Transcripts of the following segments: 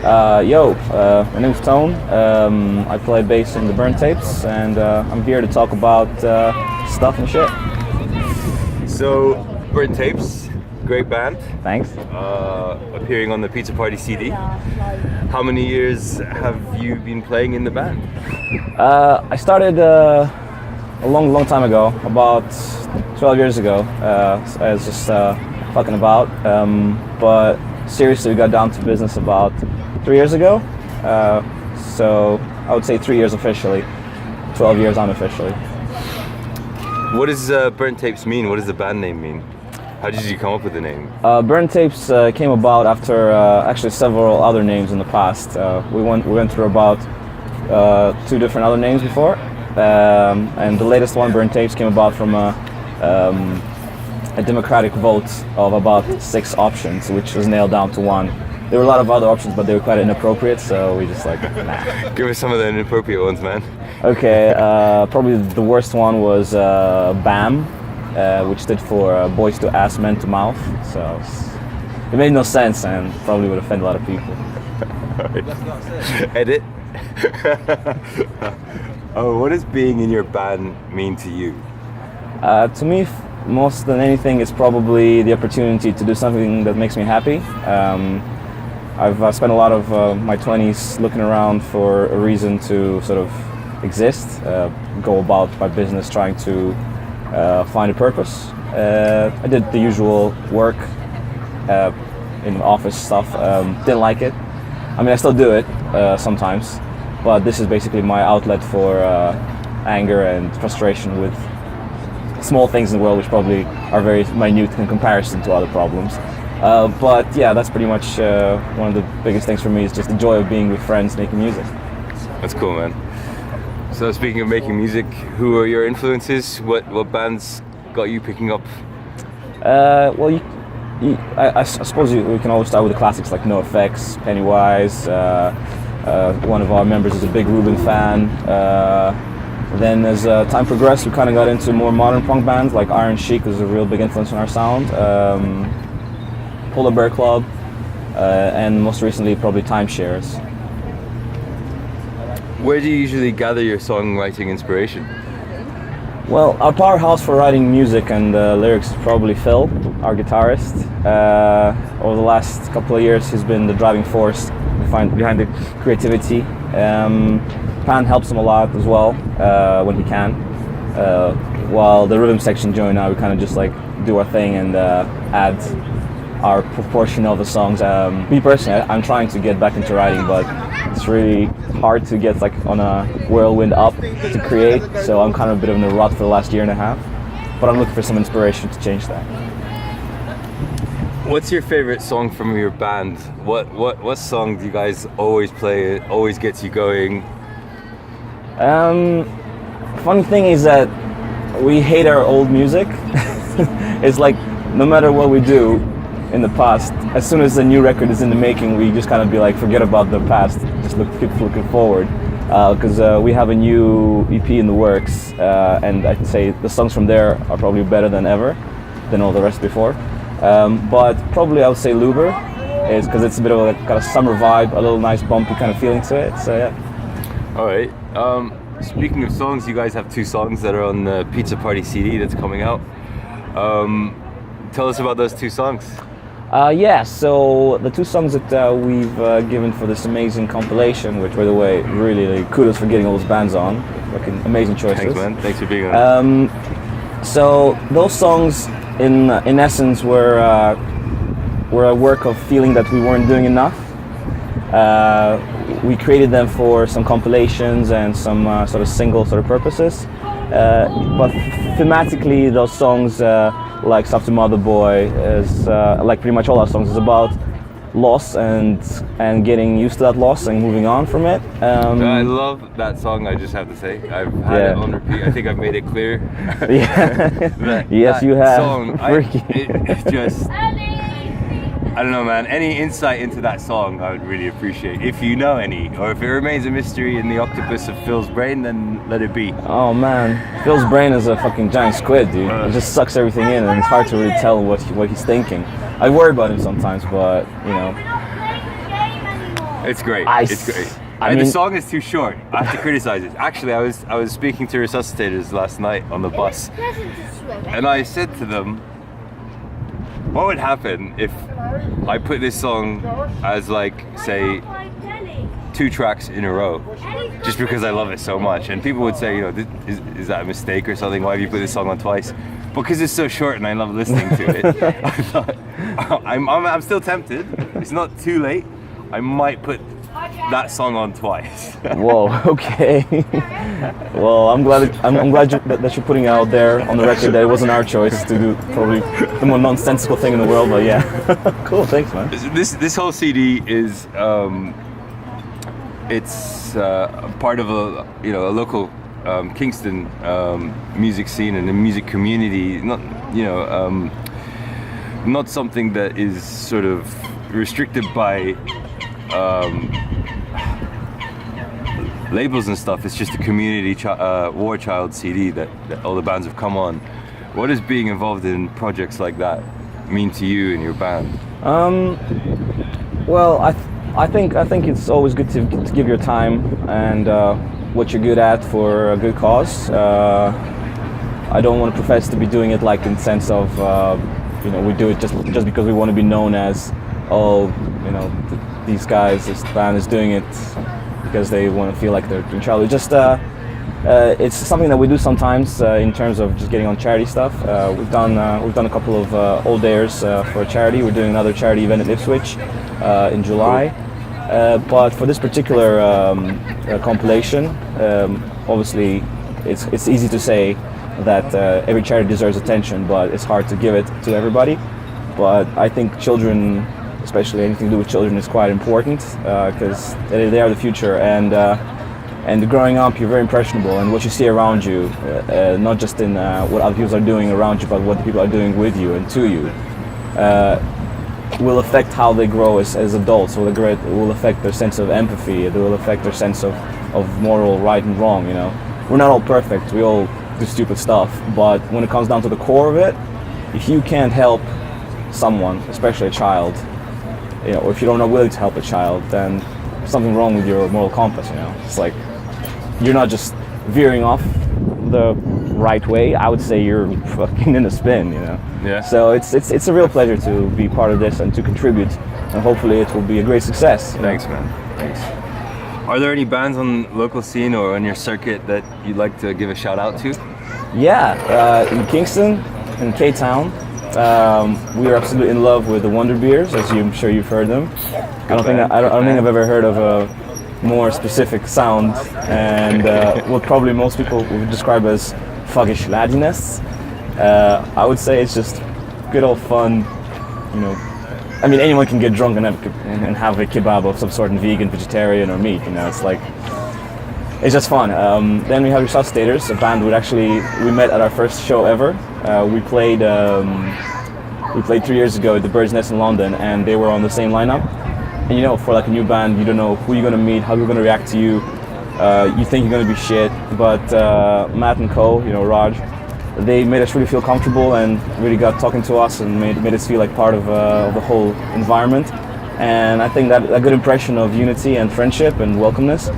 My name's Tone. I play bass in the Burn Tapes, and I'm here to talk about stuff and shit. So, Burn Tapes, great band. Thanks. Appearing on the Pizza Party CD. How many years have you been playing in the band? I started a long time ago, about 12 years ago. I was just fucking about, but seriously, we got down to business about 3 years ago. So I would say 3 years officially, 12 years unofficially. What does Burn Tapes mean? What does the band name mean? How did you come up with the name? Burn Tapes came about after actually several other names in the past. We went through about 2 different other names before, and the latest one, Burn Tapes, came about from a democratic vote of about 6 options, which was nailed down to one. There were a lot of other options, but they were quite inappropriate, so we just nah. Give us some of the inappropriate ones, man. Okay, probably the worst one was BAM, which stood for Boys to Ass, Men to Mouth. So it made no sense and probably would offend a lot of people. Edit. Oh, what does being in your band mean to you? To me, most than anything, it's probably the opportunity to do something that makes me happy. I've spent a lot of my 20s looking around for a reason to sort of exist, go about my business trying to find a purpose. I did the usual work in office stuff, didn't like it. I mean, I still do it sometimes, but this is basically my outlet for anger and frustration with small things in the world, which probably are very minute in comparison to other problems. But yeah, that's pretty much one of the biggest things for me, is just the joy of being with friends making music. That's cool, man. So speaking of making music, who are your influences? What bands got you picking up? Well, I suppose we can always start with the classics like NoFX, Pennywise. One of our members is a big Ruben fan. Then as time progressed, we kind of got into more modern punk bands, like Iron Chic was a real big influence on our sound. Polar Bear Club, and most recently probably Timeshares. Where do you usually gather your songwriting inspiration? Well, our powerhouse for writing music and lyrics is probably Phil, our guitarist. Over the last couple of years, he's been the driving force behind the creativity. Pan helps him a lot as well when he can. While the rhythm section join now, we kind of just like do our thing and add our proportion of the songs. Me personally, I'm trying to get back into writing, but it's really hard to get like on a whirlwind up to create. So I'm kind of a bit of in a rut for the last year and a half. But I'm looking for some inspiration to change that. What's your favorite song from your band? What song do you guys always play? It always gets you going. Funny thing is that we hate our old music. It's like no matter what we do in the past, as soon as a new record is in the making, we just kind of be like, forget about the past, just keep looking forward. Because we have a new EP in the works, and I'd say the songs from there are probably better than ever, than all the rest before. But probably I would say Luber, is because it's a bit of a kind of summer vibe, a little nice bumpy kind of feeling to it. So yeah. All right. Speaking of songs, you guys have 2 songs that are on the Pizza Party CD that's coming out. Tell us about those 2 songs. Yeah, so the 2 songs that we've given for this amazing compilation, which by the way, really kudos for getting all those bands on. Fucking amazing choices. Thanks, man. Thanks for being on. So those songs, in essence, were a work of feeling that we weren't doing enough. We created them for some compilations and some sort of single sort of purposes. But thematically, those songs, like Stuff to Mother Boy, is like pretty much all our songs, is about loss and getting used to that loss and moving on from it. I love that song, I just have to say. I've had it on repeat. I think I've made it clear. Yeah. Yes, you have. Song, it just... I don't know, man. Any insight into that song I would really appreciate. If you know any, or if it remains a mystery in the octopus of Phil's brain, then let it be. Oh man, Phil's brain is a fucking giant squid, dude. It just sucks everything in, and it's hard to really tell what he's thinking. I worry about him sometimes, but you know. It's great. I It's great. I And the mean- song is too short. I have to criticize it. Actually, I was speaking to resuscitators last night on the bus, and I said to them, what would happen if I put this song as like, say, 2 tracks in a row, just because I love it so much? And people would say, you know, is that a mistake or something? Why have you put this song on twice? Because it's so short and I love listening to it. I thought, I'm still tempted. It's not too late. I might put that song on twice. Whoa, okay. Well, I'm glad that you're putting it out there on the record that it wasn't our choice to do probably the more nonsensical thing in the world, but yeah. Cool, thanks, man. This whole CD is it's part of a local Kingston music scene and a music community. Not something that is sort of restricted by labels and stuff. It's just a community war child CD that all the bands have come on. What does being involved in projects like that mean to you and your band? Well, I think it's always good to give your time and what you're good at for a good cause. I don't want to profess to be doing it like in the sense of we do it just because we want to be known as, these guys, this band is doing it because they want to feel like they're doing charity. Just it's something that we do sometimes in terms of just getting on charity stuff. We've done a couple of old dares for a charity. We're doing another charity event at Ipswich in July. But for this particular compilation, obviously it's easy to say that every charity deserves attention, but it's hard to give it to everybody. But I think children, especially anything to do with children, is quite important because they are the future, and growing up you're very impressionable, and what you see around you, not just in what other people are doing around you, but what the people are doing with you and to you, will affect how they grow as adults. It will affect their sense of empathy. It will affect their sense of moral right and wrong. We're not all perfect. We all do stupid stuff, but when it comes down to the core of it, if you can't help someone, especially a child, or if you're not willing to help a child, then there's something wrong with your moral compass. It's like you're not just veering off the right way. I would say you're fucking in a spin. Yeah. So it's a real pleasure to be part of this and to contribute, and hopefully it will be a great success. Thanks, man. Thanks. Are there any bands on the local scene or on your circuit that you'd like to give a shout out to? Yeah, in Kingston, in K-Town, we are absolutely in love with the Wonder Beers, as I'm sure you've heard them. I don't think I've ever heard of a more specific sound, and what probably most people would describe as fuggish laddiness. I would say it's just good old fun. I mean, anyone can get drunk and have a kebab of some sort, and vegan, vegetarian, or meat. It's just fun. Then we have Resuscitators, a band we met at our first show ever. We played 3 years ago at the Bird's Nest in London, and they were on the same lineup. And for like a new band, you don't know who you're gonna meet, how they're gonna react to you. You think you're gonna be shit, but Matt and Co, Raj, they made us really feel comfortable and really got talking to us and made us feel like part of the whole environment. And I think that a good impression of unity and friendship and welcomeness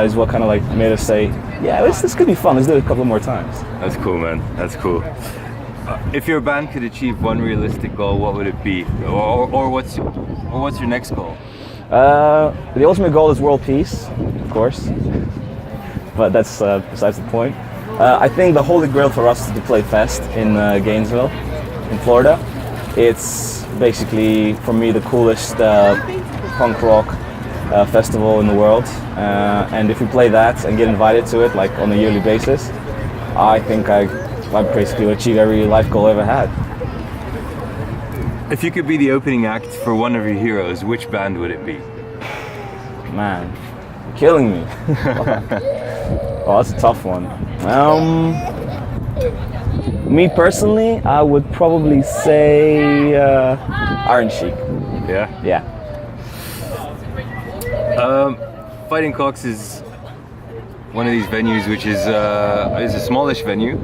is what kind of like made us say, yeah, this could be fun. Let's do it a couple more times. That's cool, man. That's cool. If your band could achieve one realistic goal, what would it be? Or what's your next goal? The ultimate goal is world peace, of course, but that's besides the point. I think the holy grail for us is to play Fest in Gainesville, in Florida. It's basically, for me, the coolest punk rock festival in the world. And if we play that and get invited to it, like on a yearly basis, I think I basically achieve every life goal I ever had. If you could be the opening act for one of your heroes, which band would it be? Man, you're killing me. Oh, that's a tough one. Me personally, I would probably say Iron Chic. Yeah? Yeah. Fighting Cocks is one of these venues which is a smallish venue.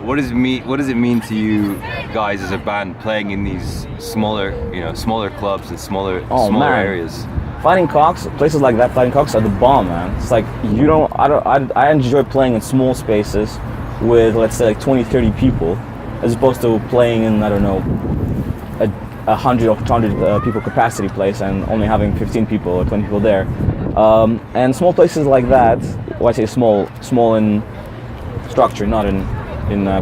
what does it mean to you guys as a band playing in these smaller clubs and smaller areas? Fighting Cocks, places like that, Fighting Cocks are the bomb, man. It's like I enjoy playing in small spaces with, let's say, like 20, 30 people, as opposed to playing in, I don't know, a 100 or 200 people capacity place and only having 15 people or 20 people there. And small places like that, well, I say small in structure, not in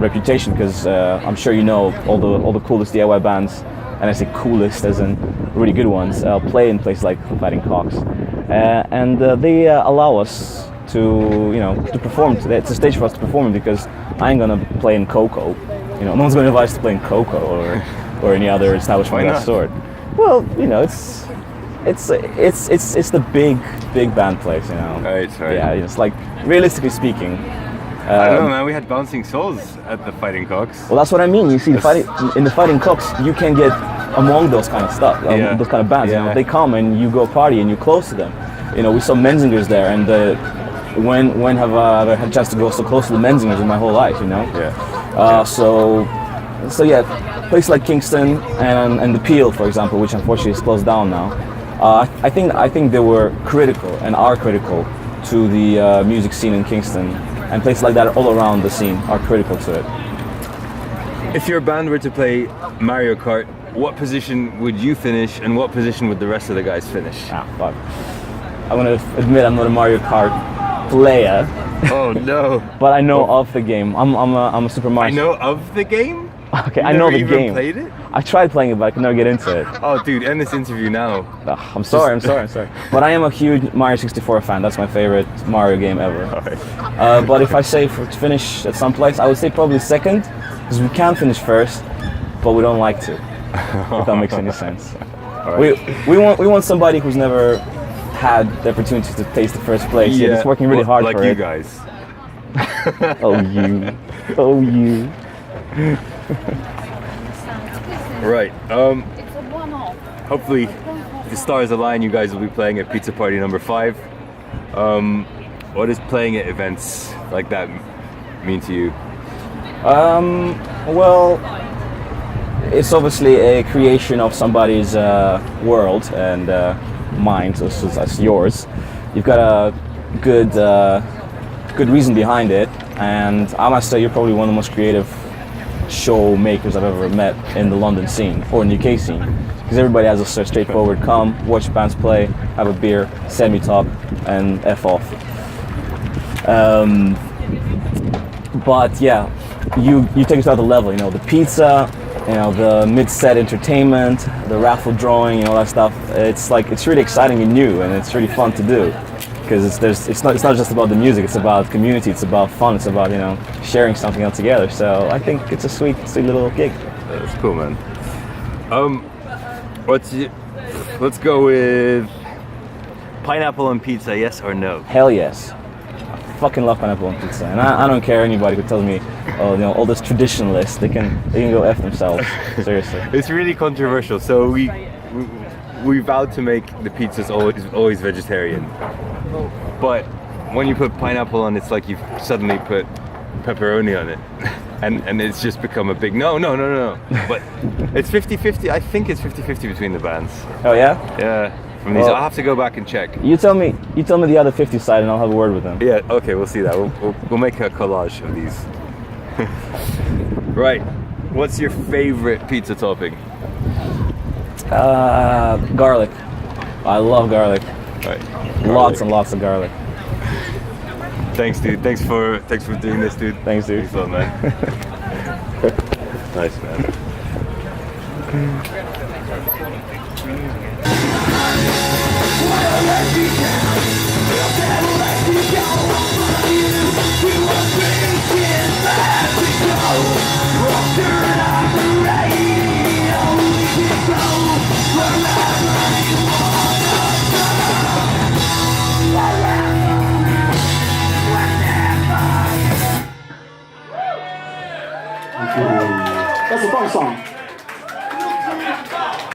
reputation, because I'm sure you know all the coolest DIY bands, and I say coolest as in really good ones, play in places like Fighting Cocks, and they allow us to perform. It's a stage for us to perform, because I ain't gonna play in Coco. No one's gonna invite us to play in Coco or any other establishment of that sort. Well, it's the big band place, Right. Yeah, it's like, realistically speaking. I don't know, man. We had Bouncing Souls at the Fighting Cocks. Well, that's what I mean. You see, in the Fighting Cocks, you can get among those kind of stuff, those kind of bands. Yeah. They come and you go party and you're close to them. We saw Menzingers there, and when have I ever had a chance to go so close to the Menzingers in my whole life? Yeah. So yeah, places like Kingston and the Peel, for example, which unfortunately is closed down now. I think they were critical and are critical to the music scene in Kingston. And places like that all around the scene are critical to it. If your band were to play Mario Kart, what position would you finish, and what position would the rest of the guys finish? Fuck. I'm gonna admit I'm not a Mario Kart player. Oh no! But I know of the game. I'm a Super Mario. I know of the game? Okay, You I know never the even game. Played it? I tried playing it, but I could never get into it. Oh, dude, end this interview now. I'm sorry. But I am a huge Mario 64 fan. That's my favorite Mario game ever. Right. But if I say to finish at some place, I would say probably second, because we can finish first, but we don't like to. If that makes any sense. Right. We want somebody who's never had the opportunity to taste the first place. Yeah, it's working really hard like for you it. guys. Oh you. Right. Hopefully, if the stars align, you guys will be playing at Pizza Party number 5. What does playing at events like that mean to you? Well, it's obviously a creation of somebody's world and mind, so as yours. You've got a good reason behind it, and I must say you're probably one of the most creative show makers I've ever met in the London scene or in the UK scene, because everybody has a sort of straightforward come, watch bands play, have a beer, send me talk, and F off. But yeah, you take it to another level. The pizza, the mid-set entertainment, the raffle drawing, all that stuff. It's really exciting and new, and it's really fun to do, because it's not just about the music. It's about community. It's about fun. It's about sharing something else together. So I think it's a sweet little gig. That's cool, man. Let's go with pineapple on pizza. Yes or no? Hell yes. I fucking love pineapple on pizza, and I don't care anybody who tells me, all this traditionalists. They can go F themselves. Seriously. It's really controversial. So we vowed to make the pizzas always vegetarian. But when you put pineapple on, it's like you've suddenly put pepperoni on it. And it's just become a big no. But it's 50-50. I think it's 50-50 between the bands. Oh yeah? Yeah. From these, I'll have to go back and check. You tell me the other 50 side, and I'll have a word with them. Yeah, okay, we'll see that. We'll make a collage of these. Right. What's your favorite pizza topping? Garlic. I love garlic. Right. Lots and lots of garlic. Thanks, dude. Thanks for doing this, dude. Thanks, dude. Thanks a lot, man. Nice, man. That's a fun song.